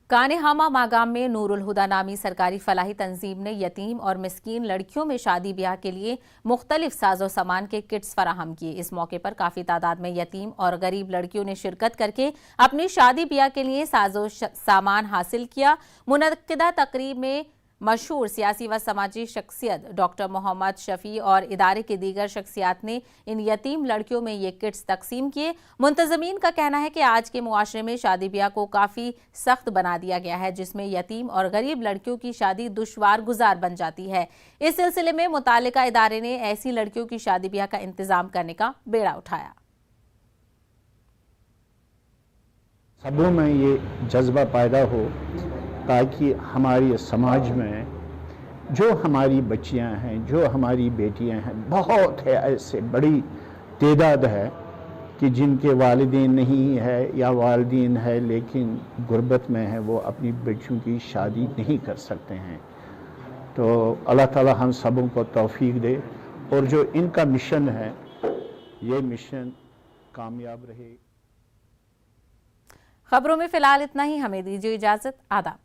कानेहामा मागाम में नूरुल हुदा नामी सरकारी फलाही तंजीम ने यतीम और मिस्कीन लड़कियों में शादी ब्याह के लिए मुख्तलिफ साजो सामान के किट्स फराहम किए। इस मौके पर काफी तादाद में यतीम और गरीब लड़कियों ने शिरकत करके अपनी शादी ब्याह के लिए साजो सामान हासिल किया। मुनक्किदा तकरीब में मशहूर सियासी व समाजी शख्सियत डॉक्टर मोहम्मद शफी और इदारे की दीगर शख्सियात ने इन यतीम लड़कियों में ये किट्स तकसीम किए। मुंतजमीन का कहना है कि आज के मुआशरे में शादी ब्याह को काफ़ी सख्त बना दिया गया है, जिसमें यतीम और गरीब लड़कियों की शादी दुश्वार गुजार बन जाती है। इस सिलसिले में मुतालिका इदारे ने ऐसी लड़कियों की शादी ब्याह का इंतजाम करने का बेड़ा उठाया। सबों में ये जज्बा पैदा हो ताकि हमारे समाज में जो हमारी बच्चियां हैं, जो हमारी बेटियां हैं, बहुत है ऐसे बड़ी तादाद है कि जिनके वालिदैन नहीं है या वालिदैन है लेकिन गुर्बत में है, वो अपनी बच्चियों की शादी नहीं कर सकते हैं। तो अल्लाह ताला हम सबों को तौफीक दे और जो इनका मिशन है ये मिशन कामयाब रहे। खबरों में फिलहाल इतना ही। हमें दीजिए इजाजत। आदाब।